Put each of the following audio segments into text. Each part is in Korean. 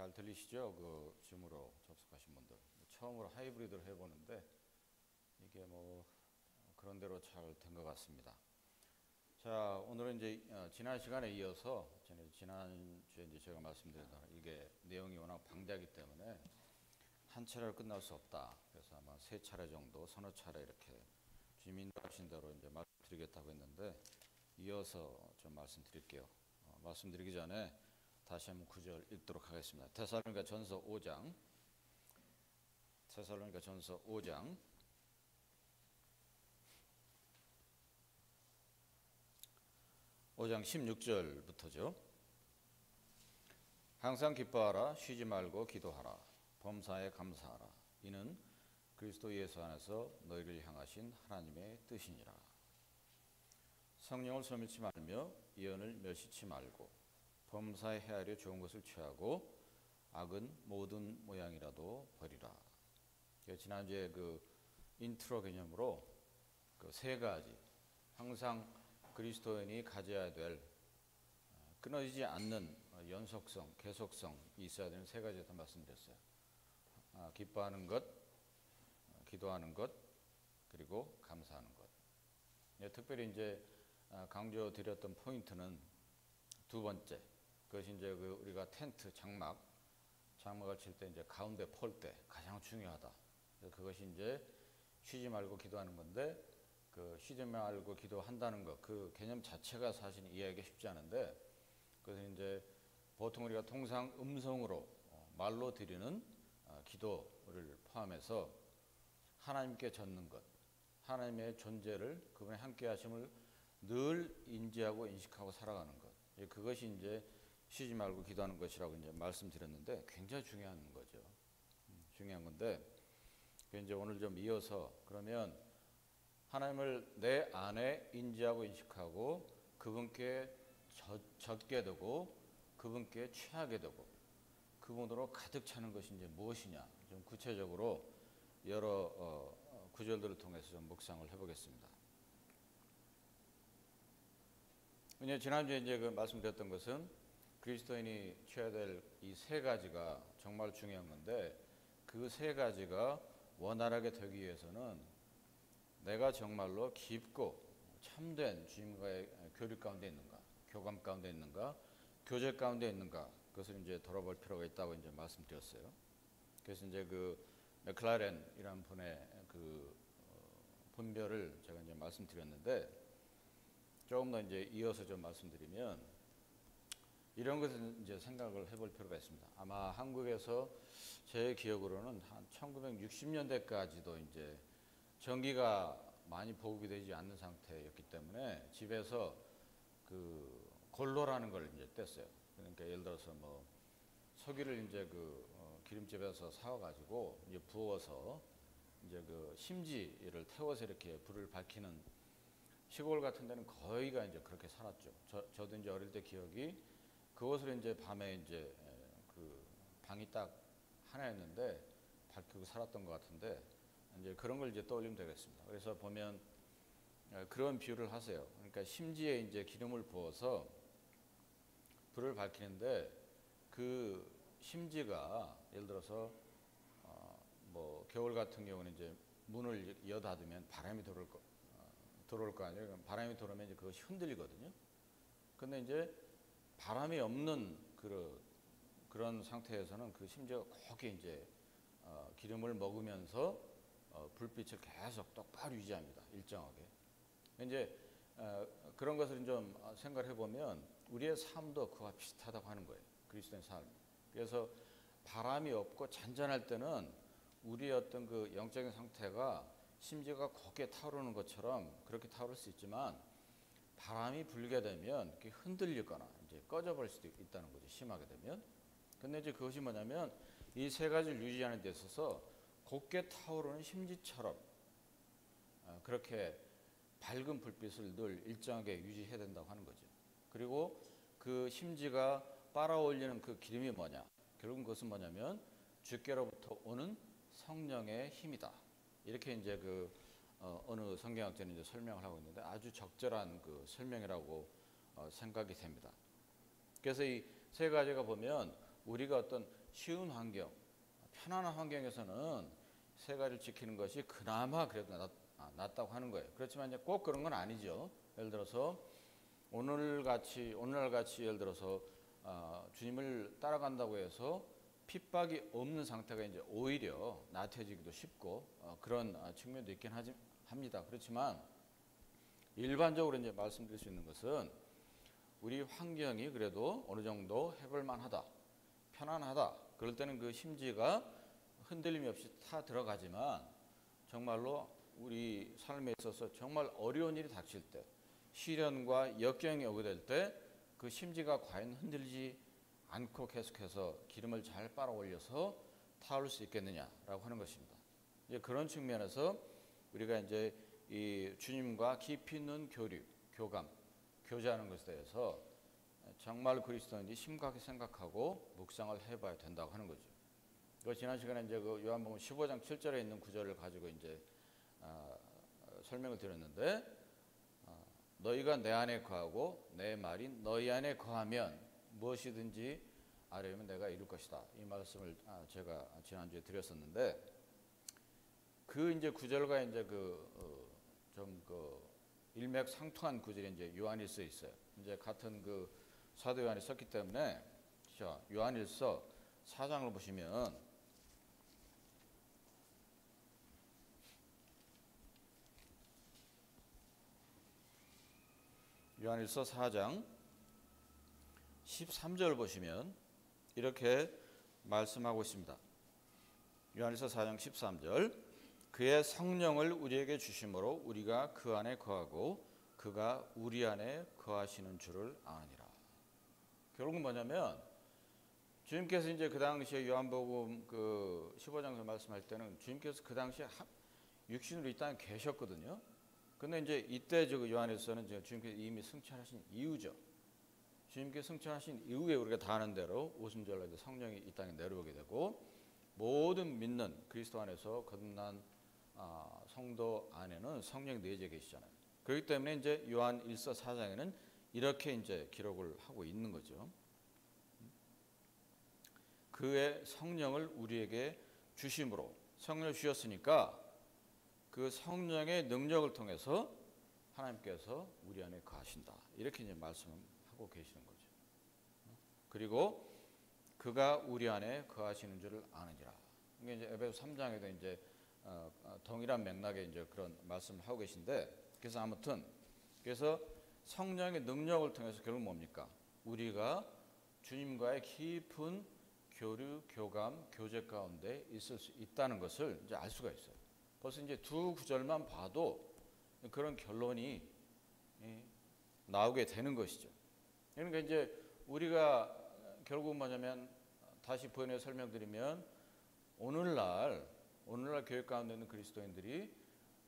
잘 들리시죠? 그 줌으로 접속하신 분들. 처음으로 하이브리드를 해보는데 이게 뭐 그런 대로 잘 된 것 같습니다. 자, 오늘은 이제 지난 시간에 이어서 지난주에 이제 제가 말씀드린 이게 내용이 워낙 방대하기 때문에 한 차례로 끝날 수 없다. 그래서 아마 세 차례 정도, 서너 차례 이렇게 주님 인도하신 대로 이제 말씀드리겠다고 했는데 이어서 좀 말씀드릴게요. 말씀드리기 전에 다시 한번 9절 읽도록 하겠습니다. 데살로니가 전서 5장 16절부터죠. 항상 기뻐하라, 쉬지 말고 기도하라, 범사에 감사하라. 이는 그리스도 예수 안에서 너희를 향하신 하나님의 뜻이니라. 성령을 소멸치 말며 예언을 멸시치 말고 범사에 헤아려 좋은 것을 취하고 악은 모든 모양이라도 버리라. 지난주에 그 인트로 개념으로 그 세 가지 항상 그리스도인이 가져야 될 끊어지지 않는 연속성, 계속성이 있어야 되는 세 가지에 대해서 말씀드렸어요. 기뻐하는 것, 기도하는 것, 그리고 감사하는 것. 특별히 이제 강조드렸던 포인트는 두 번째, 그것이 이제 우리가 텐트 장막을 칠 때 이제 가운데 폴 때 가장 중요하다. 그것이 이제 쉬지 말고 기도하는 건데, 그 쉬지 말고 기도한다는 것, 그 개념 자체가 사실 이해하기 쉽지 않은데, 그것은 이제 보통 우리가 통상 음성으로 말로 드리는 기도를 포함해서 하나님께 젖는 것, 하나님의 존재를, 그분의 함께하심을 늘 인지하고 인식하고 살아가는 것. 그것이 이제 쉬지 말고 기도하는 것이라고 이제 말씀드렸는데 굉장히 중요한 거죠. 중요한 건데, 이제 오늘 좀 이어서 그러면 하나님을 내 안에 인지하고 인식하고 그분께 젖게 되고 그분께 취하게 되고 그분으로 가득 차는 것이 이제 무엇이냐, 좀 구체적으로 여러 구절들을 통해서 좀 묵상을 해보겠습니다. 지난주에 이제 말씀드렸던 것은 그리스도인이 취해야 될 이 세 가지가 정말 중요한 건데, 그 세 가지가 원활하게 되기 위해서는 내가 정말로 깊고 참된 주님과의 교류 가운데 있는가, 교감 가운데 있는가, 교제 가운데 있는가, 그것을 이제 돌아볼 필요가 있다고 이제 말씀드렸어요. 그래서 이제 그 맥클라렌이라는 분의 그 분별을 제가 이제 말씀드렸는데, 조금 더 이제 이어서 좀 말씀드리면 이런 것을 이제 생각을 해볼 필요가 있습니다. 아마 한국에서 제 기억으로는 한 1960년대까지도 이제 전기가 많이 보급이 되지 않는 상태였기 때문에 집에서 그 골로라는 걸 이제 뗐어요. 그러니까 예를 들어서 뭐 석유를 이제 기름집에서 사와가지고 이제 부어서 이제 그 심지를 태워서 이렇게 불을 밝히는 시골 같은 데는 거의가 이제 그렇게 살았죠. 저도 이제 어릴 때 기억이 그것을 이제 밤에 이제 그 방이 딱 하나였는데 밝히고 살았던 것 같은데, 이제 그런 걸 이제 떠올리면 되겠습니다. 그래서 보면 그런 비유를 하세요. 그러니까 심지에 이제 기름을 부어서 불을 밝히는데 그 심지가 예를 들어서 뭐 겨울 같은 경우는 이제 문을 여닫으면 바람이 들어올 거 아니에요. 바람이 들어오면 이제 그것이 흔들리거든요. 근데 이제 바람이 없는 그런 상태에서는 그 심지어 거기에 이제 기름을 먹으면서 불빛을 계속 똑바로 유지합니다. 일정하게. 이제 그런 것을 좀 생각해 보면 우리의 삶도 그와 비슷하다고 하는 거예요. 그리스도의 삶. 그래서 바람이 없고 잔잔할 때는 우리의 어떤 그 영적인 상태가 심지어가 거기에 타오르는 것처럼 그렇게 타오를 수 있지만, 바람이 불게 되면 이렇게 흔들리거나 이제 꺼져버릴 수도 있다는 거죠. 심하게 되면. 근데 이제 그것이 뭐냐면 이 세 가지를 유지하는 데 있어서 곱게 타오르는 심지처럼 그렇게 밝은 불빛을 늘 일정하게 유지해야 된다고 하는 거죠. 그리고 그 심지가 빨아올리는 그 기름이 뭐냐? 결국은 그것은 뭐냐면 주께로부터 오는 성령의 힘이다. 이렇게 이제 어느 성경학자는 이제 설명을 하고 있는데 아주 적절한 그 설명이라고 생각이 됩니다. 그래서 이 세 가지가 보면 우리가 어떤 쉬운 환경, 편안한 환경에서는 세 가지를 지키는 것이 그나마 그래도 낫다고 하는 거예요. 그렇지만 이제 꼭 그런 건 아니죠. 예를 들어서 오늘날 같이 예를 들어서 주님을 따라간다고 해서 핍박이 없는 상태가 이제 오히려 나태해지기도 쉽고 그런 측면도 있긴 합니다. 그렇지만 일반적으로 이제 말씀드릴 수 있는 것은 우리 환경이 그래도 어느 정도 해볼 만하다, 편안하다. 그럴 때는 그 심지가 흔들림이 없이 타 들어가지만 정말로 우리 삶에 있어서 정말 어려운 일이 닥칠 때, 시련과 역경이 오게 될 때 그 심지가 과연 흔들리지 않고 계속해서 기름을 잘 빨아 올려서 타올 수 있겠느냐라고 하는 것입니다. 이제 그런 측면에서 우리가 이제 이 주님과 깊이 있는 교감, 교제하는 것에 대해서 정말 그리스도인이 심각하게 생각하고 묵상을 해봐야 된다고 하는 거죠. 지난 시간에 이제 그 요한복음 15장 7절에 있는 구절을 가지고 이제 설명을 드렸는데, 너희가 내 안에 거하고 내 말이 너희 안에 거하면 무엇이든지 아뢰면 내가 이룰 것이다. 이 말씀을 제가 지난주에 드렸었는데, 그 이제 구절과 이제 좀 일맥상통한 구절이 이제 요한일서에 있어요. 이제 같은 그 사도 요한이 썼기 때문에, 자, 요한일서 4장을 보시면 요한일서 4장 13절 보시면 이렇게 말씀하고 있습니다. 요한일서 4장 13절, 그의 성령을 우리에게 주심으로 우리가 그 안에 거하고 그가 우리 안에 거하시는 줄을 아니라. 결국은 뭐냐면 주님께서 이제 그 당시에 요한복음 그 15장에서 말씀할 때는 주님께서 그 당시에 육신으로 이 땅에 계셨거든요. 근데 이제 이때 요한일서는 주님께서 이미 승천하신 이후죠. 주님께서 승천하신 이후에 우리가 다 아는 대로 오순절날 성령이 이 땅에 내려오게 되고 모든 믿는 그리스도 안에서 거듭난 성도 안에는 성령이 내재 계시잖아요. 그렇기 때문에 이제 요한일서 4장에는 이렇게 이제 기록을 하고 있는 거죠. 그의 성령을 우리에게 주심으로, 성령을 주셨으니까 그 성령의 능력을 통해서 하나님께서 우리 안에 거하신다. 이렇게 이제 말씀하고 계시는 거죠. 그리고 그가 우리 안에 거하시는 줄을 아느니라. 이게 이제 에베소 3장에도 이제 동일한 맥락의 이제 그런 말씀을 하고 계신데, 그래서 아무튼 그래서 성령의 능력을 통해서 결국 뭡니까? 우리가 주님과의 깊은 교류, 교감, 교제 가운데 있을 수 있다는 것을 이제 알 수가 있어요. 벌써 이제 두 구절만 봐도 그런 결론이 나오게 되는 것이죠. 그러니까 이제 우리가 결국 뭐냐면 다시 번역해 설명드리면 오늘날 교회 가운데 있는 그리스도인들이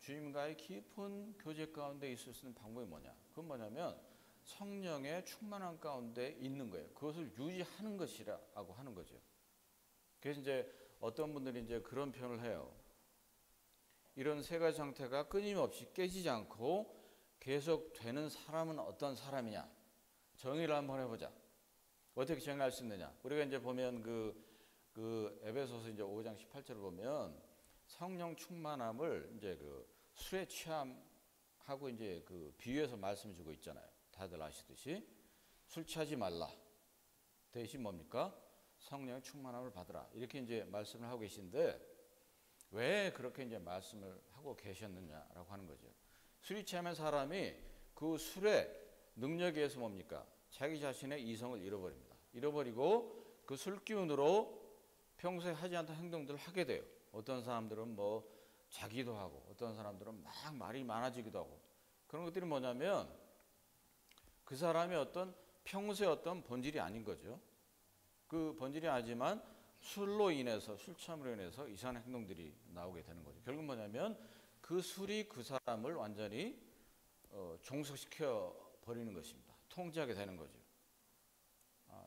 주님과의 깊은 교제 가운데 있을 수 있는 방법이 뭐냐? 그건 뭐냐면 성령의 충만한 가운데 있는 거예요. 그것을 유지하는 것이라고 하는 거죠. 그래서 이제 어떤 분들이 이제 그런 표현을 해요. 이런 세 가지 상태가 끊임없이 깨지지 않고 계속 되는 사람은 어떤 사람이냐? 정의를 한번 해보자. 어떻게 정의할 수 있느냐? 우리가 이제 보면 그 에베소서 이제 5장 18절을 보면 성령 충만함을 이제 그 술에 취함하고 이제 그 비유해서 말씀해 주고 있잖아요. 다들 아시듯이 술 취하지 말라. 대신 뭡니까? 성령의 충만함을 받으라. 이렇게 이제 말씀을 하고 계신데 왜 그렇게 이제 말씀을 하고 계셨느냐라고 하는 거죠. 술이 취하면 사람이 그 술의 능력에 의해서 뭡니까? 자기 자신의 이성을 잃어버립니다. 잃어버리고 그 술 기운으로 평소에 하지 않던 행동들을 하게 돼요. 어떤 사람들은 뭐 자기도 하고 어떤 사람들은 막 말이 많아지기도 하고 그런 것들이 뭐냐면 그 사람의 어떤 평소의 어떤 본질이 아닌 거죠. 그 본질이 아니지만 술로 인해서 술 취함으로 인해서 이상한 행동들이 나오게 되는 거죠. 결국 뭐냐면 그 술이 그 사람을 완전히 종속시켜 버리는 것입니다. 통제하게 되는 거죠.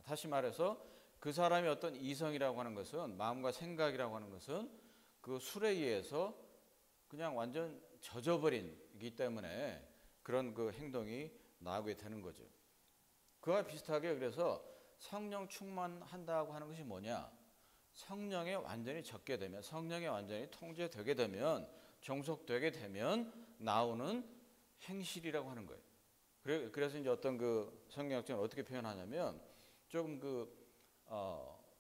다시 말해서 그 사람의 어떤 이성이라고 하는 것은 마음과 생각이라고 하는 것은 그 술에 의해서 그냥 완전 젖어버리기 때문에 그런 그 행동이 나오게 되는 거죠. 그와 비슷하게 그래서 성령 충만한다고 하는 것이 뭐냐? 성령에 완전히 젖게 되면, 성령에 완전히 통제되게 되면, 종속되게 되면 나오는 행실이라고 하는 거예요. 그래서 이제 어떤 그 성경학자는 어떻게 표현하냐면, 조금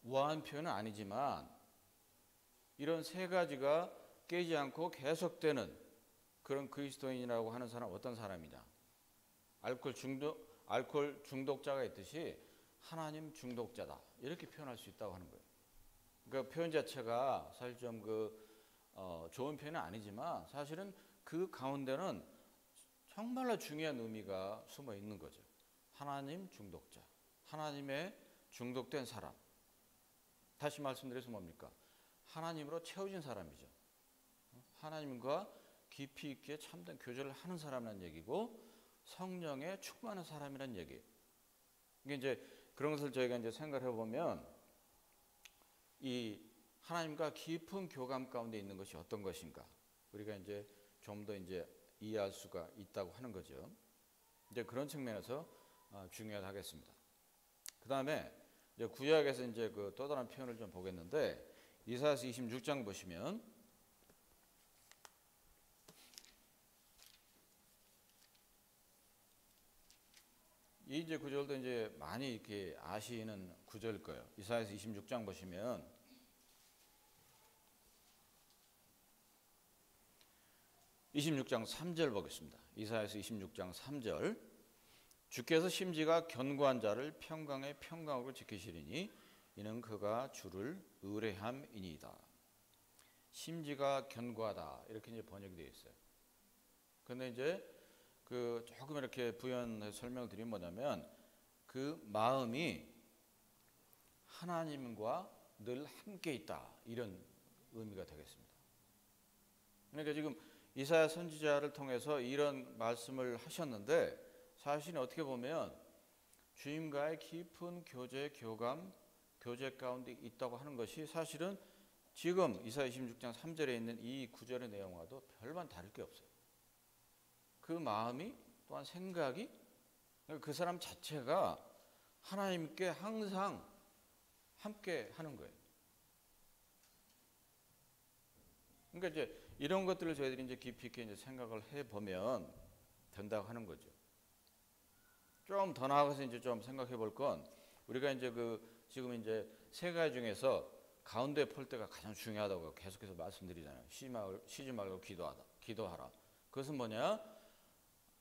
우아한 표현은 아니지만 이런 세 가지가 깨지 않고 계속되는 그런 그리스도인이라고 하는 사람 어떤 사람이냐? 알코올 중독자가 있듯이 하나님 중독자다, 이렇게 표현할 수 있다고 하는 거예요. 그 표현 자체가 사실 좀 좋은 표현은 아니지만 사실은 그 가운데는 정말로 중요한 의미가 숨어 있는 거죠. 하나님 중독자, 하나님의 중독된 사람. 다시 말씀드려서 뭡니까? 하나님으로 채워진 사람이죠. 하나님과 깊이 있게 참된 교제를 하는 사람이라는 얘기고, 성령에 충만한 사람이라는 얘기예요. 이게 이제 그런 것을 저희가 이제 생각해 보면, 이 하나님과 깊은 교감 가운데 있는 것이 어떤 것인가, 우리가 이제 좀 더 이제 이해할 수가 있다고 하는 거죠. 이제 그런 측면에서 중요하겠습니다. 그 다음에 이제 구약에서 이제 또 다른 표현을 좀 보겠는데, 이사야서 26장 보시면 이 이제 구절도 이제 많이 이렇게 아시는 구절일 거예요. 이사야서 26장 보시면 26장 3절 보겠습니다. 이사야서 26장 3절. 주께서 심지가 견고한 자를 평강의 평강으로 지키시리니 이는 그가 주를 의뢰함이니이다. 심지가 견고하다, 이렇게 이제 번역이 되어 있어요. 근데 이제 조금 이렇게 부연해서 설명을 드리면 뭐냐면, 그 마음이 하나님과 늘 함께 있다, 이런 의미가 되겠습니다. 그러니까 지금 이사야 선지자를 통해서 이런 말씀을 하셨는데, 사실은 어떻게 보면 주님과의 깊은 교제, 교감, 교제 가운데 있다고 하는 것이 사실은 지금 이사야 26장 3절에 있는 이 구절의 내용과도 별반 다를 게 없어요. 그 마음이, 또한 생각이, 그 사람 자체가 하나님께 항상 함께 하는 거예요. 그러니까 이제 이런 것들을 저희들이 이제 깊이 있게 이제 생각을 해보면 된다고 하는 거죠. 좀 더 나아가서 이제 좀 생각해 볼 건, 우리가 이제 지금 이제 세 가지 중에서 가운데 볼 때가 가장 중요하다고 계속해서 말씀드리잖아요. 쉬지 말고 기도하라. 그것은 뭐냐?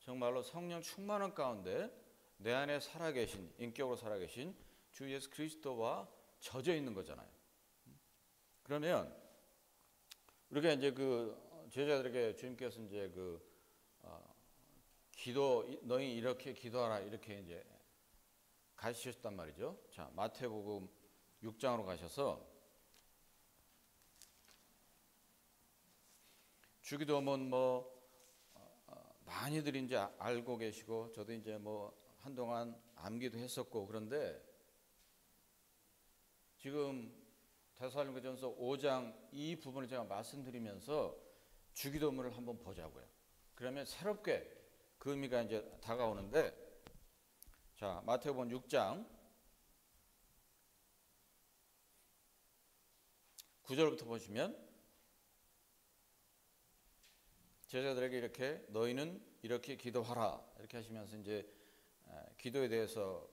정말로 성령 충만한 가운데 내 안에 살아계신, 인격으로 살아계신 주 예수 그리스도와 젖어 있는 거잖아요. 그러면 우리가 이제 제자들에게 주님께서 이제 너희 이렇게 기도하라, 이렇게 이제 가르치셨단 말이죠. 자, 마태복음 6장으로 가셔서, 주기도문 많이들 이제 알고 계시고, 저도 이제 한동안 암기도 했었고, 그런데 지금 데살로니가전서 5장 이 부분을 제가 말씀드리면서 주기도문을 한번 보자고요. 그러면 새롭게 그 의미가 이제 다가오는데, 자, 마태복음 6장 9절부터 보시면, 제자들에게 이렇게 너희는 이렇게 기도하라, 이렇게 하시면서 이제 기도에 대해서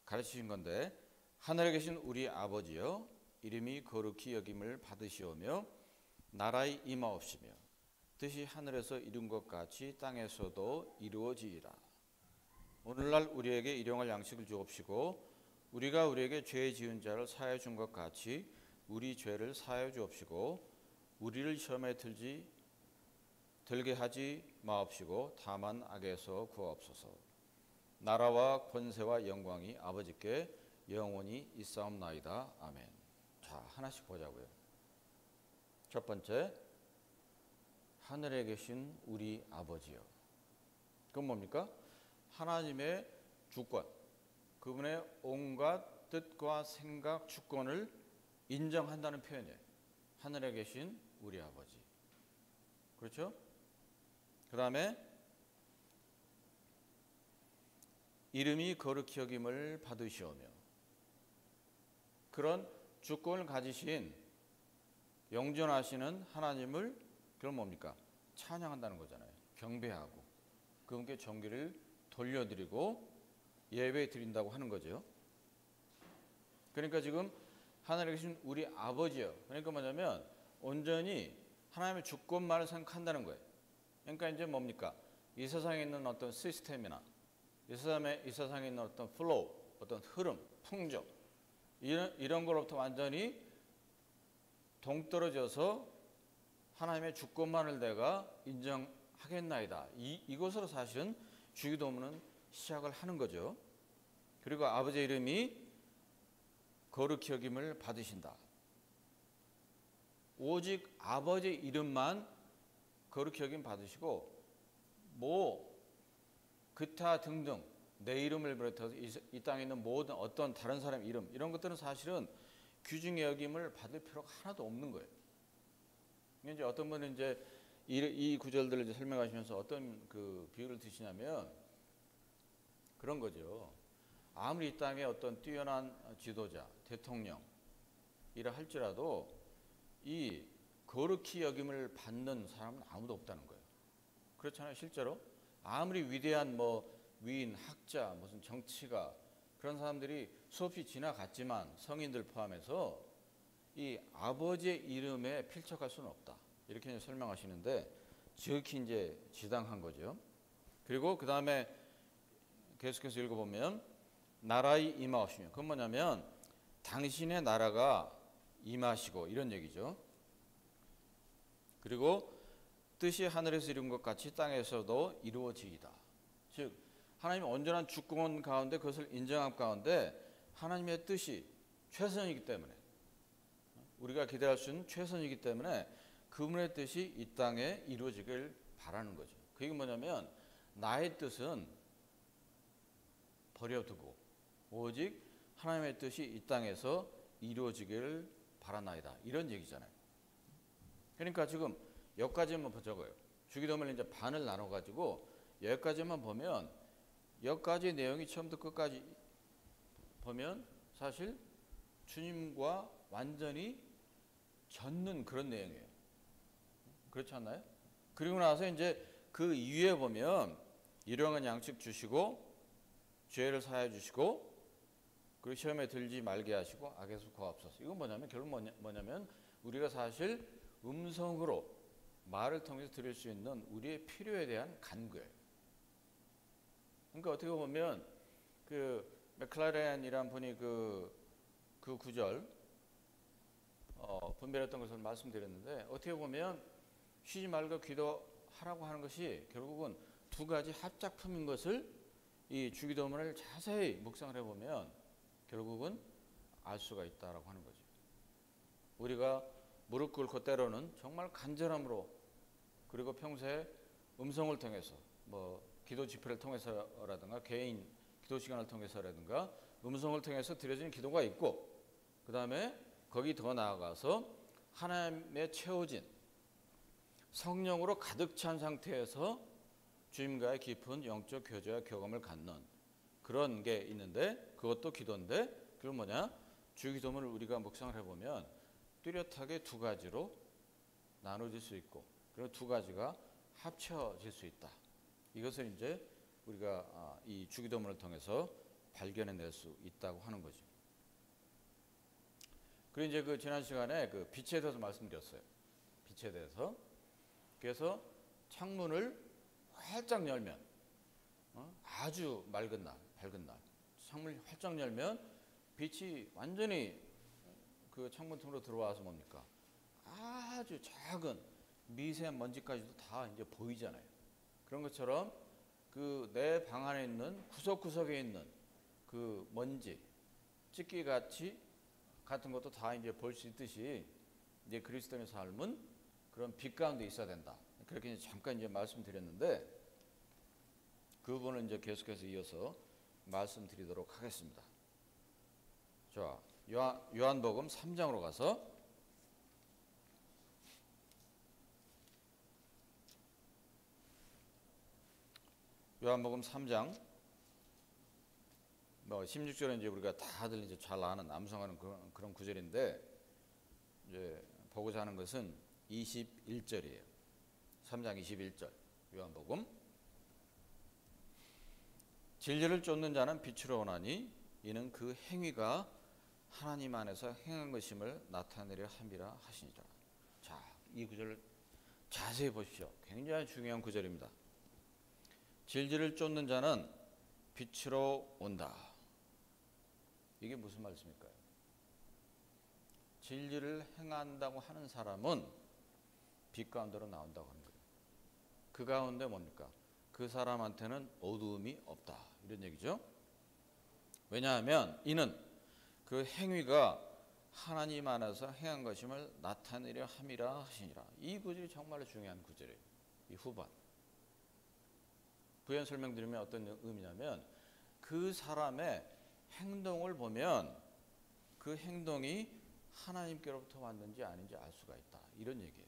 가르치신 건데, 하늘에 계신 우리 아버지여, 이름이 거룩히 여김을 받으시오며 나라의 임하옵시며 뜻이 하늘에서 이룬 것 같이 땅에서도 이루어지이라. 오늘날 우리에게 일용할 양식을 주옵시고 우리가 우리에게 죄 지은 자를 사하여 준 것 같이 우리 죄를 사하여 주옵시고 우리를 시험에 들게 하지 마옵시고 다만 악에서 구하옵소서. 나라와 권세와 영광이 아버지께 영원히 있사옵나이다. 아멘. 자, 하나씩 보자고요. 첫 번째, 하늘에 계신 우리 아버지요. 그건 뭡니까? 하나님의 주권, 그분의 온갖 뜻과 생각, 주권을 인정한다는 표현이에요. 하늘에 계신 우리 아버지. 그렇죠? 그 다음에 이름이 거룩히 여김을 받으시오며, 그런 주권을 가지신 영존하시는 하나님을 그럼 뭡니까? 찬양한다는 거잖아요. 경배하고 그분께 정기를 돌려드리고 예배 드린다고 하는 거죠. 그러니까 지금 하늘에 계신 우리 아버지요. 그러니까 뭐냐면 온전히 하나님의 주권만을 생각한다는 거예요. 그러니까 이제 뭡니까? 이 세상에 있는 어떤 시스템이나 이 세상에 있는 어떤 플로우, 어떤 흐름, 풍조 이런 걸로부터 완전히 동떨어져서 하나님의 주권만을 내가 인정하겠나이다. 이것으로 사실은 주기도문은 시작을 하는 거죠. 그리고 아버지의 이름이 거룩히 여김을 받으신다. 오직 아버지의 이름만 거룩히 여김 받으시고 뭐 기타 등등 내 이름을 비롯해서 이 땅에 있는 모든 어떤 다른 사람 이름 이런 것들은 사실은 귀중히 여김을 받을 필요가 하나도 없는 거예요. 이제 어떤 분은 이제 이 구절들을 이제 설명하시면서 어떤 그 비유를 드시냐면 그런 거죠. 아무리 이 땅에 어떤 뛰어난 지도자, 대통령 이라 할지라도 이 거룩히 여김을 받는 사람은 아무도 없다는 거예요. 그렇잖아요, 실제로. 아무리 위대한 뭐 위인, 학자, 무슨 정치가 그런 사람들이 수없이 지나갔지만 성인들 포함해서 이 아버지의 이름에 필적할 수는 없다. 이렇게 설명하시는데 지극히 이제 지당한 거죠. 그리고 그 다음에 계속해서 읽어보면 나라의 임하옵시며 그건 뭐냐면 당신의 나라가 임하시고 이런 얘기죠. 그리고 뜻이 하늘에서 이룬 것 같이 땅에서도 이루어지이다. 즉 하나님의 온전한 주권 가운데 그것을 인정함 가운데 하나님의 뜻이 최선이기 때문에 우리가 기대할 수 있는 최선이기 때문에 그분의 뜻이 이 땅에 이루어지길 바라는 거죠. 그게 뭐냐면 나의 뜻은 버려두고 오직 하나님의 뜻이 이 땅에서 이루어지길 바라나이다. 이런 얘기잖아요. 그러니까 지금 여기까지만 적어요. 주기도문을 이제 반을 나눠가지고 여기까지만 보면 여기까지 내용이 처음부터 끝까지 보면 사실 주님과 완전히 젖는 그런 내용이에요. 그렇지 않나요? 그리고 나서 이제 그 이후에 보면 일용한 양식 주시고 죄를 사하여 주시고 그리고 시험에 들지 말게 하시고 악에서 구하옵소서. 이건 뭐냐면 결국 뭐냐면 우리가 사실 음성으로 말을 통해서 드릴 수 있는 우리의 필요에 대한 간구예요. 그러니까 어떻게 보면 그 맥클라렌이란 분이 그 구절 분별했던 것을 말씀드렸는데 어떻게 보면 쉬지 말고 기도하라고 하는 것이 결국은 두 가지 합작품인 것을 이 주기도문을 자세히 묵상을 해보면 결국은 알 수가 있다라고 하는 거죠. 우리가 무릎 꿇고 때로는 정말 간절함으로 그리고 평소에 음성을 통해서 뭐 기도 집회를 통해서라든가 개인 기도 시간을 통해서라든가 음성을 통해서 드려지는 기도가 있고 그 다음에 거기 더 나아가서 하나님의 채워진 성령으로 가득 찬 상태에서 주님과의 깊은 영적 교제와 경험을 갖는 그런 게 있는데 그것도 기도인데 그건 뭐냐? 주기도문을 우리가 묵상을 해보면 뚜렷하게 두 가지로 나눠질 수 있고 그리고 두 가지가 합쳐질 수 있다. 이것을 이제 우리가 이 주기도문을 통해서 발견해낼 수 있다고 하는 거죠. 그리고 이제 그 지난 시간에 그 빛에 대해서 말씀드렸어요. 빛에 대해서. 그래서 창문을 활짝 열면 아주 맑은 날, 밝은 날 창문을 활짝 열면 빛이 완전히 그 창문 틈으로 들어와서 뭡니까? 아주 작은 미세먼지까지도 다 이제 보이잖아요. 그런 것처럼 그 내 방 안에 있는 구석구석에 있는 그 먼지, 찌끼 같은 것도 다 이제 볼 수 있듯이 이제 그리스도인의 삶은 그런 빛 가운데 있어야 된다. 그렇게 이제 잠깐 이제 말씀드렸는데 그 부분을 이제 계속해서 이어서 말씀드리도록 하겠습니다. 자, 요한복음 3장으로 가서 요한복음 3장 뭐 16절은 이제 우리가 다들 이제 잘 아는 암송하는 그런 구절인데 이제 보고자 하는 것은 21절이에요. 3장 21절 요한복음. 진리를 쫓는 자는 빛으로 오나니 이는 그 행위가 하나님 안에서 행한 것임을 나타내려 함이라 하시니라. 자, 이 구절을 자세히 보십시오. 굉장히 중요한 구절입니다. 진리를 쫓는 자는 빛으로 온다. 이게 무슨 말씀일까요? 진리를 행한다고 하는 사람은 빛 가운데로 나온다고 하는 거예요. 그 가운데 뭡니까? 그 사람한테는 어두움이 없다. 이런 얘기죠. 왜냐하면 이는 그 행위가 하나님 안에서 행한 것임을 나타내려 함이라 하시니라. 이 구절이 정말로 중요한 구절이에요. 이 후반. 부연 설명드리면 어떤 의미냐면 그 사람의 행동을 보면 그 행동이 하나님께로부터 왔는지 아닌지 알 수가 있다. 이런 얘기예요.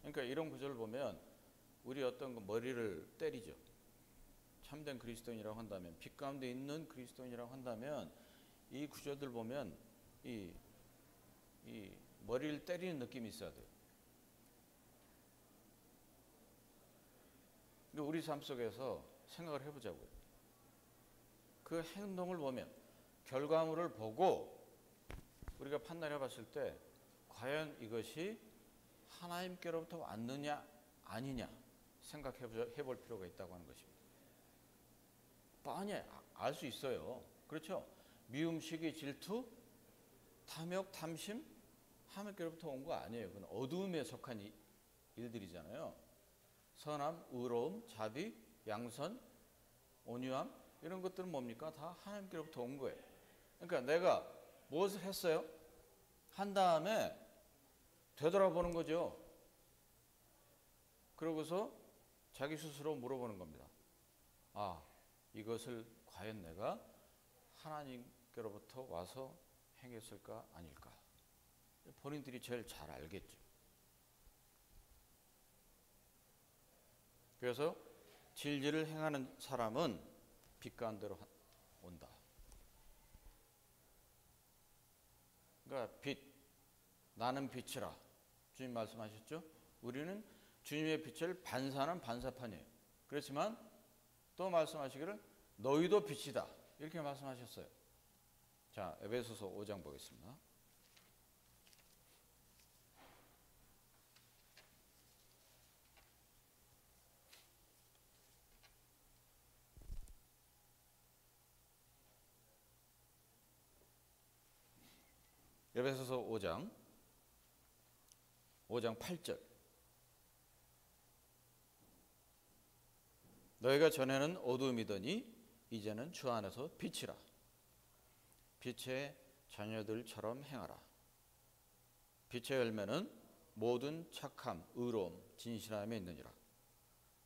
그러니까 이런 구절을 보면 우리 어떤 그 머리를 때리죠. 참된 그리스도인이라고 한다면, 빛 가운데 있는 그리스도인이라고 한다면 이 구절들 보면 이 머리를 때리는 느낌이 있어야 돼요. 그러니까 우리 삶 속에서 생각을 해보자고요. 그 행동을 보면, 결과물을 보고 우리가 판단해 봤을 때 과연 이것이 하나님께로부터 왔느냐 아니냐 생각해 볼 필요가 있다고 하는 것입니다. 뻔히 알 수 있어요. 그렇죠? 미움, 시기, 질투, 탐욕, 탐심 하나님께로부터 온 거 아니에요. 그건 어두움에 속한 일들이잖아요. 선함, 의로움, 자비, 양선, 온유함 이런 것들은 뭡니까? 다 하나님께로부터 온 거예요. 그러니까 내가 무엇을 했어요? 한 다음에 되돌아보는 거죠. 그러고서 자기 스스로 물어보는 겁니다. 아, 이것을 과연 내가 하나님께로부터 와서 행했을까 아닐까? 본인들이 제일 잘 알겠죠. 그래서 진리를 행하는 사람은 빛 가운데로 온다. 그러니까 빛, 나는 빛이라 주님 말씀하셨죠. 우리는 주님의 빛을 반사하는 반사판이에요. 그렇지만 또 말씀하시기를 너희도 빛이다 이렇게 말씀하셨어요. 자, 에베소서 5장 보겠습니다. 에베소서 5장 8절. 너희가 전에는 어두움이더니 이제는 주 안에서 빛이라. 빛의 자녀들처럼 행하라. 빛의 열매는 모든 착함, 의로움, 진실함에 있느니라.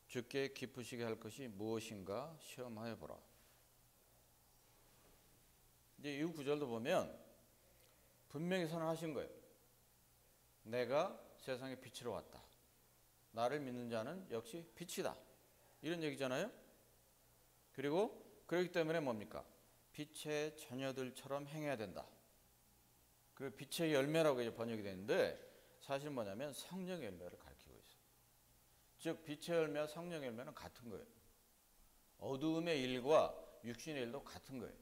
주께 기쁘시게 할 것이 무엇인가 시험하여 보라. 이제 이 구절도 보면 분명히 선언하신 거예요. 내가 세상에 빛으로 왔다. 나를 믿는 자는 역시 빛이다. 이런 얘기잖아요. 그리고 그렇기 때문에 뭡니까? 빛의 자녀들처럼 행해야 된다. 그 빛의 열매라고 이제 번역이 되는데 사실 뭐냐면 성령의 열매를 가리키고 있어요. 즉 빛의 열매와 성령의 열매는 같은 거예요. 어두움의 일과 육신의 일도 같은 거예요.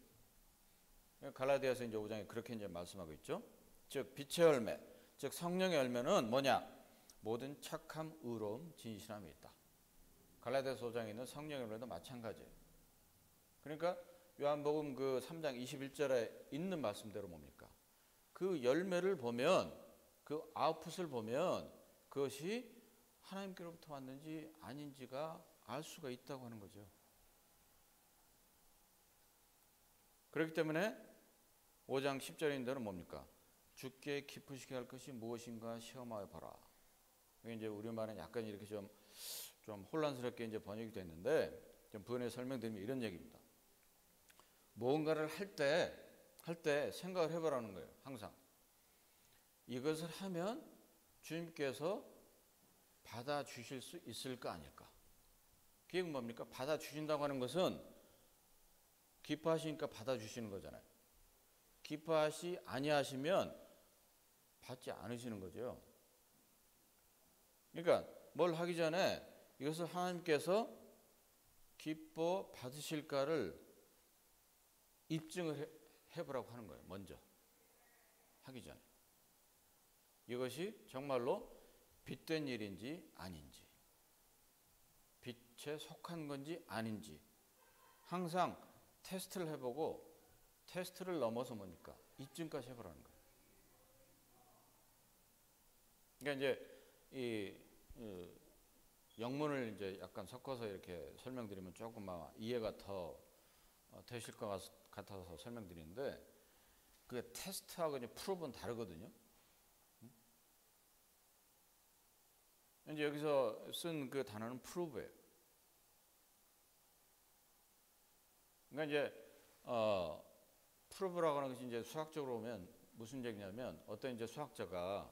갈라디아서 이제 5장에 그렇게 이제 말씀하고 있죠. 즉 빛의 열매, 즉 성령의 열매는 뭐냐? 모든 착함, 의로움, 진실함이 있다. 갈라디아서 5장에 있는 성령의 열매도 마찬가지예요. 그러니까 요한복음 그 3장 21절에 있는 말씀대로 뭡니까? 그 열매를 보면, 그 아웃풋을 보면 그것이 하나님께로부터 왔는지 아닌지가 알 수가 있다고 하는 거죠. 그렇기 때문에 5장 10절인 데는 뭡니까? 주께 기쁘시게 할 것이 무엇인가 시험하여 봐라. 이게 이제 우리말은 약간 이렇게 좀 혼란스럽게 이제 번역이 됐는데 좀 부연해 설명드리면 이런 얘기입니다. 무언가를 할 때 생각을 해보라는 거예요. 항상 이것을 하면 주님께서 받아주실 수 있을까 아닐까? 그게 뭡니까? 받아주신다고 하는 것은 기뻐하시니까 받아주시는 거잖아요. 기뻐하시 아니하시면 받지 않으시는 거죠. 그러니까 뭘 하기 전에 이것을 하나님께서 기뻐 받으실까를 입증을 해보라고 하는 거예요. 먼저 하기 전에. 이것이 정말로 빚된 일인지 아닌지, 빚에 속한 건지 아닌지 항상 테스트를 해보고, 테스트를 넘어서 뭡니까? 입증까지 해보라는 거예요. 그러니까 이제 영문을 이제 약간 섞어서 이렇게 설명드리면 조금 이해가 더 되실 것 같아서 설명드리는데, 그 테스트하고 이제 프루브는 다르거든요. 이제 여기서 쓴 그 단어는 프루브예요. 그러니까 이제 프루브라고 하는 것이 이제 수학적으로 보면 무슨 얘기냐면, 어떤 이제 수학자가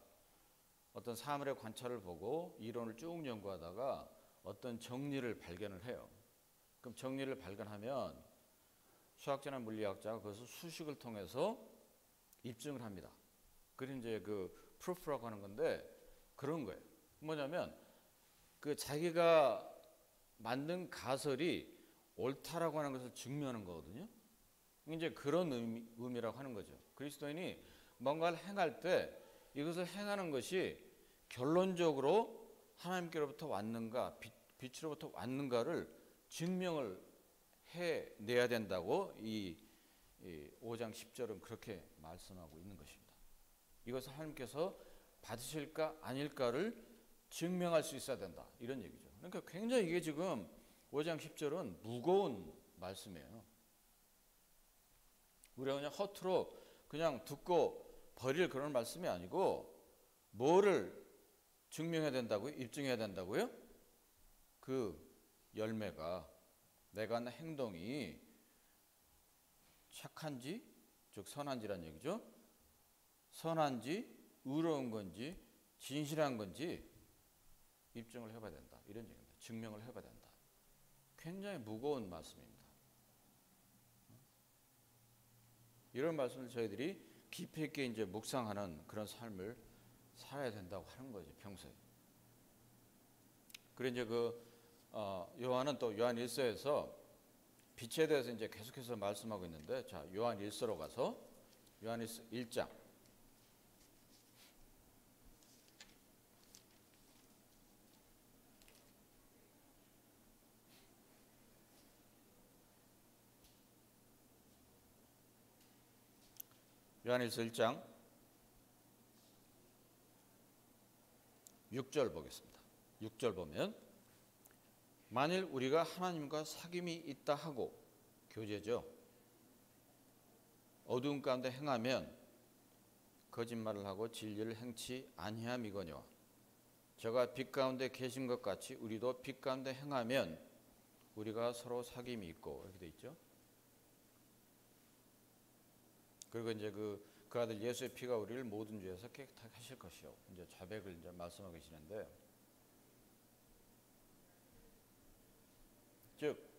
어떤 사물의 관찰을 보고 이론을 쭉 연구하다가 어떤 정리를 발견을 해요. 그럼 정리를 발견하면 수학자나 물리학자가 그것을 수식을 통해서 입증을 합니다. 그게 이제 그 프루프라고 하는 건데, 그런 거예요. 뭐냐면 그 자기가 만든 가설이 옳다라고 하는 것을 증명하는 거거든요. 이제 그런 의미라고 하는 거죠. 그리스도인이 뭔가를 행할 때 이것을 행하는 것이 결론적으로 하나님께로부터 왔는가, 빛으로부터 왔는가를 증명을 해내야 된다고 이 5장 10절은 그렇게 말씀하고 있는 것입니다. 이것을 하나님께서 받으실까 아닐까를 증명할 수 있어야 된다, 이런 얘기죠. 그러니까 굉장히 이게 지금 5장 10절은 무거운 말씀이에요. 우리가 그냥 허투루 그냥 듣고 버릴 그런 말씀이 아니고, 뭐를 증명해야 된다고요? 입증해야 된다고요? 그 열매가, 내가 하는 행동이 착한지, 즉 선한지란 얘기죠. 선한지, 의로운 건지, 진실한 건지 입증을 해봐야 된다, 이런 얘기입니다. 증명을 해봐야 된다. 굉장히 무거운 말씀입니다. 이런 말씀을 저희들이 깊이 있게 이제 묵상하는 그런 삶을 살아야 된다고 하는 거죠, 평소에. 그리고 이제 요한은 또 요한 1서에서 빛에 대해서 이제 계속해서 말씀하고 있는데, 자, 요한 1서로 가서 요한 1장. 요한일서 1장 6절 보겠습니다. 6절 보면, 만일 우리가 하나님과 사귐이 있다 하고, 교제죠, 어두운 가운데 행하면 거짓말을 하고 진리를 행치 아니함이거니와, 저가 빛 가운데 계신 것 같이 우리도 빛 가운데 행하면 우리가 서로 사귐이 있고, 이렇게 돼 있죠. 그리고 이제 그 아들 예수의 피가 우리를 모든 죄에서 깨끗하게 하실 것이요, 이제 자백을 이제 말씀하고 계시는데, 즉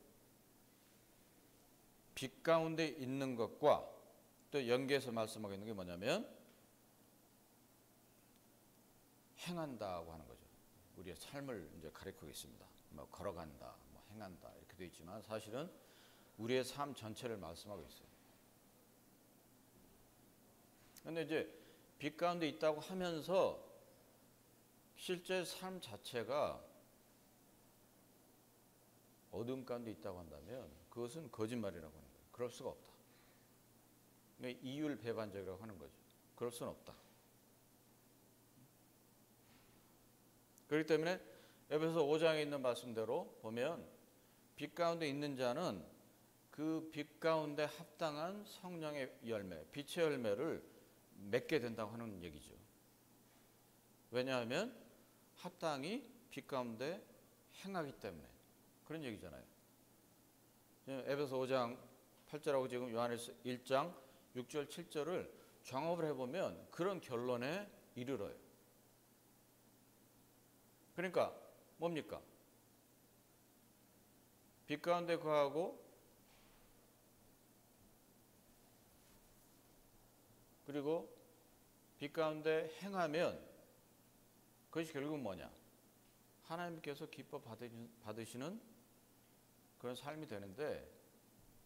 빛 가운데 있는 것과 또 연계해서 말씀하고 있는 게 뭐냐면 행한다고 하는 거죠. 우리의 삶을 이제 가리키고 있습니다. 뭐 걸어간다, 뭐 행한다, 이렇게 되어 있지만 사실은 우리의 삶 전체를 말씀하고 있어요. 그런데 이제 빛 가운데 있다고 하면서 실제 삶 자체가 어둠 가운데 있다고 한다면 그것은 거짓말이라고 하는 거예요. 그럴 수가 없다. 그러니까 이율배반적이라고 하는 거죠. 그럴 수는 없다. 그렇기 때문에 에베소 5장에 있는 말씀대로 보면 빛 가운데 있는 자는 그 빛 가운데 합당한 성령의 열매, 빛의 열매를 맺게 된다고 하는 얘기죠. 왜냐하면 합당히 빛 가운데 행하기 때문에, 그런 얘기잖아요. 에베소 5장 8절하고 지금 요한일서 1장 6절 7절을 종합을 해보면 그런 결론에 이르러요. 그러니까 뭡니까? 빛 가운데 거하고 그리고 빛 가운데 행하면 그것이 결국은 뭐냐? 하나님께서 기뻐 받으시는 그런 삶이 되는데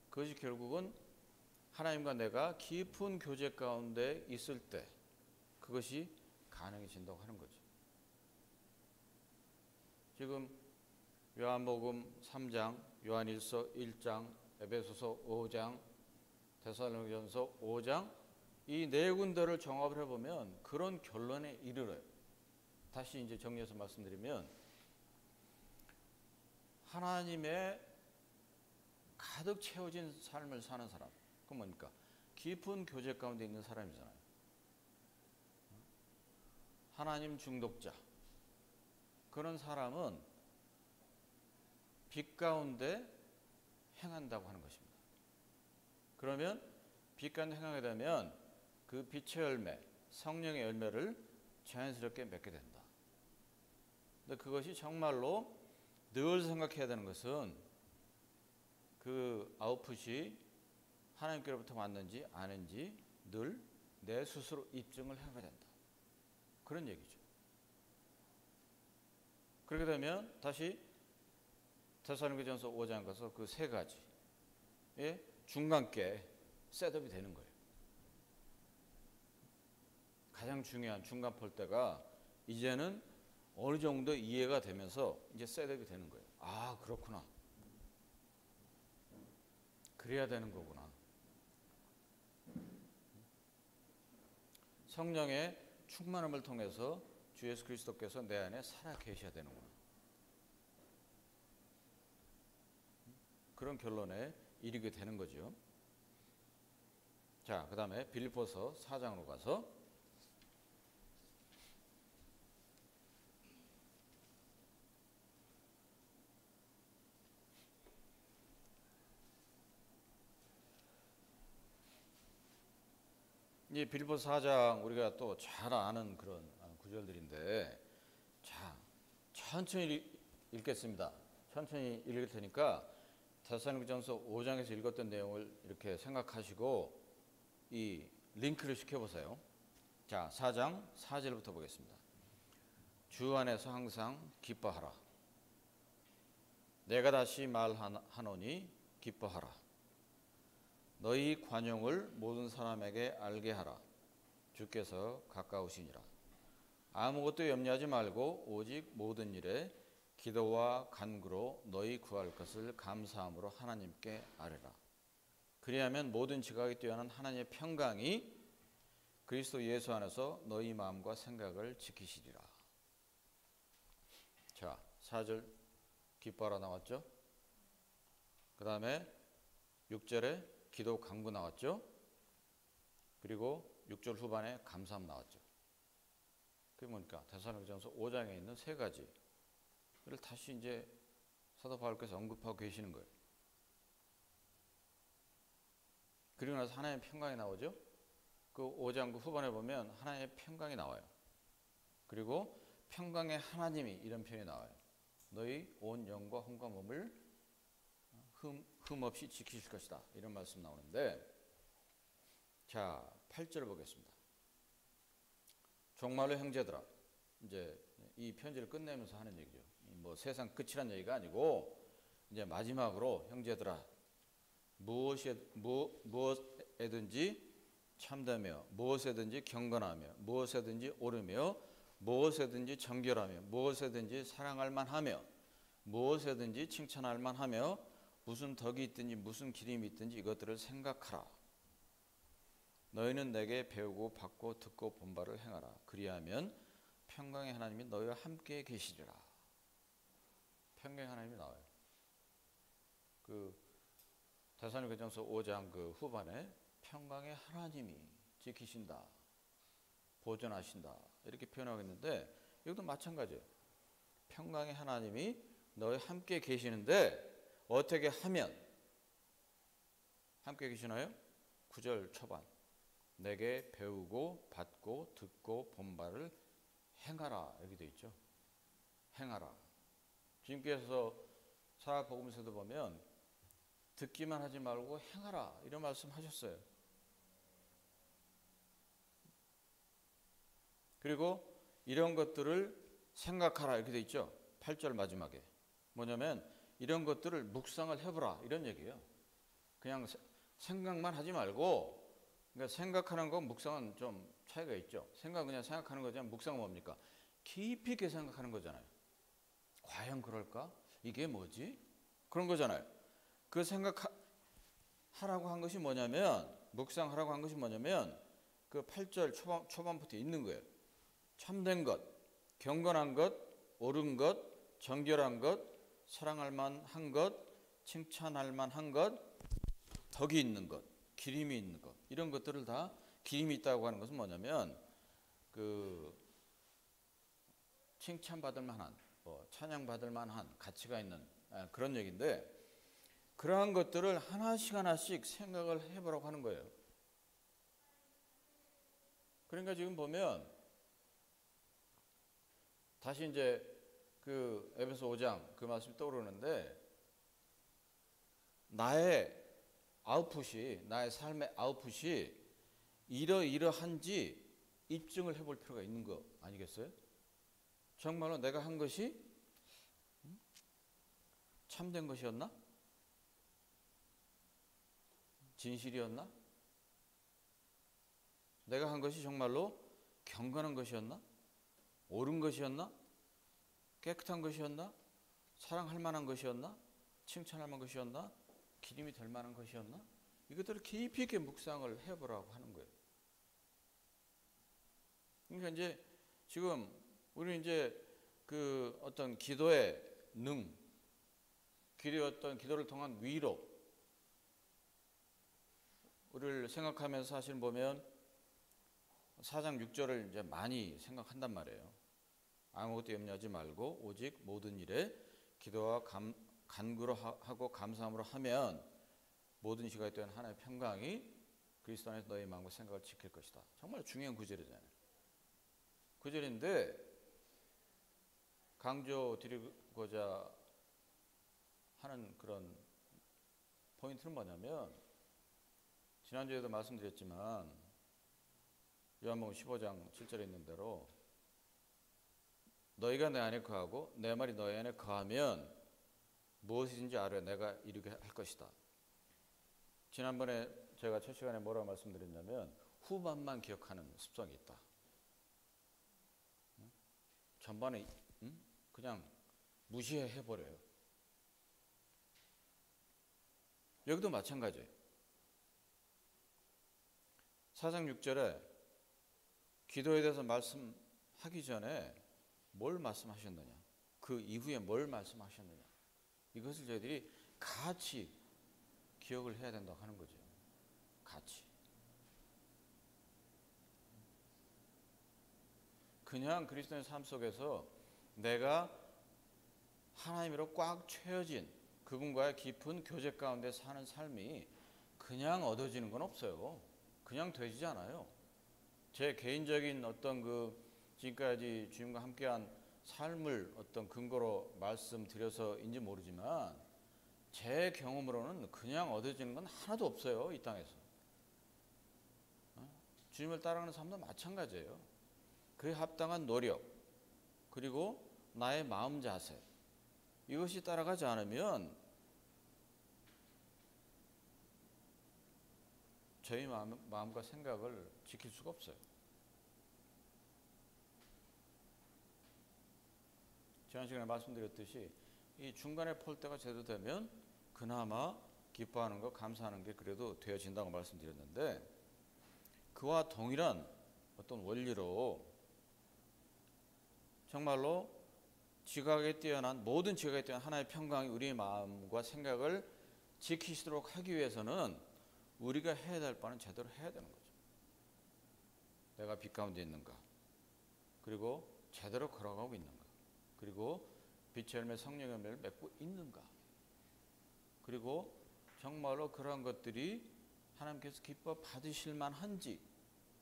그것이 결국은 하나님과 내가 깊은 교제 가운데 있을 때 그것이 가능해진다고 하는 거죠. 지금 요한복음 3장, 요한일서 1장, 에베소서 5장, 데살로니가전서 5장 이 네 군데를 종합을 해보면 그런 결론에 이르러요. 다시 이제 정리해서 말씀드리면 하나님의 가득 채워진 삶을 사는 사람, 그건 뭡니까? 깊은 교제 가운데 있는 사람이잖아요. 하나님 중독자. 그런 사람은 빛 가운데 행한다고 하는 것입니다. 그러면 빛 가운데 행하게 되면 그 빛의 열매, 성령의 열매를 자연스럽게 맺게 된다. 근데 그것이 정말로 늘 생각해야 되는 것은 그 아웃풋이 하나님께로부터 왔는지 아닌지 늘 내 스스로 입증을 해야 된다. 그런 얘기죠. 그렇게 되면 다시 데살로니가전서 5장 가서 그 세 가지의 중간께 셋업이 되는 거예요. 가장 중요한 중간 폴대가 이제는 어느 정도 이해가 되면서 이제 셋업이 되는 거예요. 아, 그렇구나. 그래야 되는 거구나. 성령의 충만함을 통해서 주 예수 그리스도께서 내 안에 살아 계셔야 되는구나. 그런 결론에 이르게 되는 거죠. 자, 그 다음에 빌립보서 4장으로 가서 이 빌립보서 4장 우리가 또 잘 아는 그런 구절들인데 자, 천천히 읽겠습니다. 천천히 읽을 테니까 데살로니가전서 5장에서 읽었던 내용을 이렇게 생각하시고 이 링크를 시켜보세요. 자, 4장 4절부터 보겠습니다. 주 안에서 항상 기뻐하라. 내가 다시 말하노니 기뻐하라. 너희 관용을 모든 사람에게 알게 하라. 주께서 가까우시니라. 아무것도 염려하지 말고 오직 모든 일에 기도와 간구로 너희 구할 것을 감사함으로 하나님께 아뢰라. 그리하면 모든 지각이 뛰어난 하나님의 평강이 그리스도 예수 안에서 너희 마음과 생각을 지키시리라. 자, 4절 기뻐하라 나왔죠? 그 다음에 6절에 기도 간구 나왔죠? 그리고 6절 후반에 감사함 나왔죠. 그게 뭡니까? 데살로니가전서 5장에 있는 세 가지를 다시 이제 사도 바울께서 언급하고 계시는 거예요. 그리고 나서 하나님의 평강이 나오죠? 그 5장 그 후반에 보면 하나님의 평강이 나와요. 그리고 평강의 하나님이 이런 표현이 나와요. 너희 온 영과 혼과 몸을 흠 없이 지키실 것이다. 이런 말씀 나오는데 자, 8절을 보겠습니다. 정말로 형제들아. 이제 이 편지를 끝내면서 하는 얘기죠. 뭐 세상 끝이란 얘기가 아니고 이제 마지막으로 형제들아 무엇에든지 참되며 무엇에든지 경건하며 무엇에든지 옳으며 무엇에든지 정결하며 무엇에든지 사랑할 만하며 무엇에든지 칭찬할 만하며 무슨 덕이 있든지 무슨 기림이 있든지 이것들을 생각하라. 너희는 내게 배우고 받고 듣고 본 바를 행하라. 그리하면 평강의 하나님이 너희와 함께 계시리라. 평강의 하나님이 나와요. 그 데살로니가전서 5장 그 후반에 평강의 하나님이 지키신다, 보존하신다 이렇게 표현하고 있는데 이것도 마찬가지예요. 평강의 하나님이 너희 함께 계시는데 어떻게 하면 함께 계시나요? 9절 초반 내게 배우고 받고 듣고 본 바를 행하라 이렇게 돼 있죠. 행하라. 주님께서 사복음서도 보면 듣기만 하지 말고 행하라 이런 말씀 하셨어요. 그리고 이런 것들을 생각하라 이렇게 돼 있죠. 8절 마지막에 뭐냐면 이런 것들을 묵상을 해보라 이런 얘기예요. 그냥 생각만 하지 말고, 그러니까 생각하는 거 묵상은 좀 차이가 있죠. 생각 그냥 생각하는 거잖아요. 묵상은 뭡니까? 깊이 있게 생각하는 거잖아요. 과연 그럴까? 이게 뭐지? 그런 거잖아요. 그 생각하라고 한 것이 뭐냐면, 묵상하라고 한 것이 뭐냐면 그 8절 초반부터 있는 거예요. 참된 것, 경건한 것, 옳은 것, 정결한 것, 사랑할 만한 것, 칭찬할 만한 것, 덕이 있는 것, 기림이 있는 것, 이런 것들을 다 기림이 있다고 하는 것은 뭐냐면 그 칭찬받을 만한, 찬양받을 만한 가치가 있는 그런 얘기인데, 그러한 것들을 하나씩 하나씩 생각을 해보라고 하는 거예요. 그러니까 지금 보면 다시 이제 그 에베소 5장 그 말씀이 떠오르는데, 나의 아웃풋이, 나의 삶의 아웃풋이 이러이러한지 입증을 해볼 필요가 있는 거 아니겠어요? 정말로 내가 한 것이 참된 것이었나? 진실이었나? 내가 한 것이 정말로 경건한 것이었나? 옳은 것이었나? 깨끗한 것이었나? 사랑할 만한 것이었나? 칭찬할 만한 것이었나? 기림이 될 만한 것이었나? 이것들을 깊이 있게 묵상을 해보라고 하는 거예요. 그러니까 이제 지금 우리 이제 그 어떤 기도의 기도를 통한 위로 우리를 생각하면서 사실 보면 4장 6절을 이제 많이 생각한단 말이에요. 아무것도 염려하지 말고 오직 모든 일에 기도와 간구로 하고 감사함으로 하면 모든 시각에 대한 하나님의 평강이 그리스도 안에서 너희 마음과 생각을 지킬 것이다. 정말 중요한 구절이잖아요. 구절인데 강조드리고자 하는 그런 포인트는 뭐냐면, 지난주에도 말씀드렸지만 요한복음 15장 7절에 있는 대로 너희가 내 안에 거하고 내 말이 너희 안에 거하면 무엇이든지 아뢰 내가 이루게 할 것이다. 지난번에 제가 첫 시간에 뭐라고 말씀드렸냐면 후반만 기억하는 습성이 있다. 전반에 그냥 무시해버려요. 여기도 마찬가지예요. 4장 6절에 기도에 대해서 말씀하기 전에 뭘 말씀하셨느냐, 그 이후에 뭘 말씀하셨느냐, 이것을 저희들이 같이 기억을 해야 된다고 하는 거죠. 같이. 그냥 그리스도의 삶 속에서 내가 하나님으로 꽉 채워진 그분과의 깊은 교제 가운데 사는 삶이 그냥 얻어지는 건 없어요. 그냥 되지 않아요. 제 개인적인 어떤 지금까지 주님과 함께한 삶을 어떤 근거로 말씀드려서인지 모르지만 제 경험으로는 그냥 얻어지는 건 하나도 없어요. 이 땅에서. 주님을 따라가는 삶도 마찬가지예요. 그에 합당한 노력, 그리고 나의 마음 자세, 이것이 따라가지 않으면 저희 마음과 생각을 지킬 수가 없어요. 지난 시간에 말씀드렸듯이 이 중간에 폴 때가 제대로 되면 그나마 기뻐하는 것, 감사하는 게 그래도 되어진다고 말씀드렸는데, 그와 동일한 어떤 원리로 정말로 모든 지각에 뛰어난 하나의 평강이 우리의 마음과 생각을 지키시도록 하기 위해서는 우리가 해야 될 바는 제대로 해야 되는 거죠. 내가 빛 가운데 있는가, 그리고 제대로 걸어가고 있는가, 그리고 빛의 열매 성령의 열매를 맺고 있는가, 그리고 정말로 그러한 것들이 하나님께서 기뻐 받으실 만한지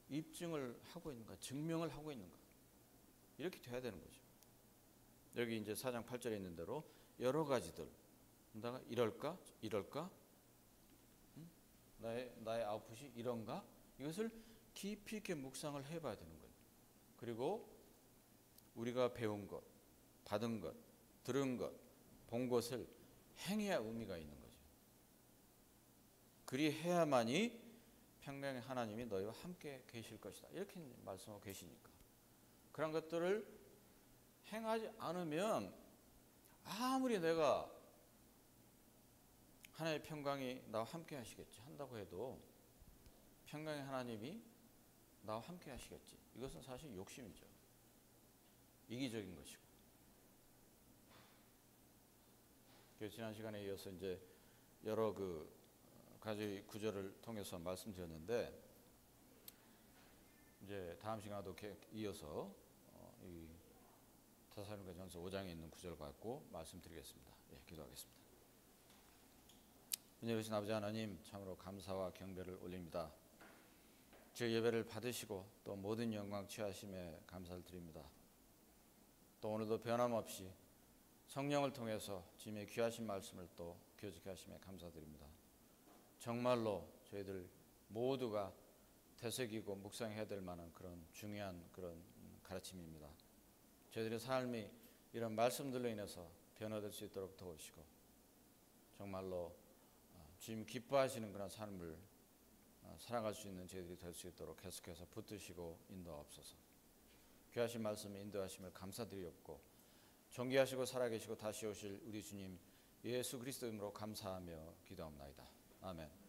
입증을 하고 있는가, 증명을 하고 있는가, 이렇게 돼야 되는 거죠. 여기 이제 4장 8절에 있는 대로 여러 가지들, 내가 이럴까? 이럴까? 나의 아웃풋이 이런가? 이것을 깊이 있게 묵상을 해봐야 되는 거예요. 그리고 우리가 배운 것, 받은 것, 들은 것, 본 것을 행해야 의미가 있는 거죠. 그리해야만이 평강의 하나님이 너희와 함께 계실 것이다. 이렇게 말씀하고 계시니까. 그런 것들을 행하지 않으면 아무리 내가 하나님의 평강이 나와 함께 하시겠지 한다고 해도 평강의 하나님이 나와 함께 하시겠지. 이것은 사실 욕심이죠. 이기적인 것이고. 그래서 지난 시간에 이어서 이제 여러 가지 구절을 통해서 말씀드렸는데 이제 다음 시간에도 이어서 이 데살로니가전서 5장에 있는 구절 갖고 말씀드리겠습니다. 예, 기도하겠습니다. 은혜로우신 아버지 하나님, 참으로 감사와 경배를 올립니다. 주 예배를 받으시고 또 모든 영광 취하심에 감사를 드립니다. 또 오늘도 변함없이 성령을 통해서 주님의 귀하신 말씀을 또 교직케 하심에 감사드립니다. 정말로 저희들 모두가 되새기고 묵상해야 될 만한 그런 중요한 그런 가르침입니다. 저희들의 삶이 이런 말씀들로 인해서 변화될 수 있도록 도우시고 정말로 주님 기뻐하시는 그런 삶을 살아갈 수 있는 저희들이 될 수 있도록 계속해서 붙드시고 인도하옵소서. 귀하신 말씀에 인도하심을 감사드리옵고 존귀하시고 살아계시고 다시 오실 우리 주님 예수 그리스도 이름으로 감사하며 기도합나이다. 아멘.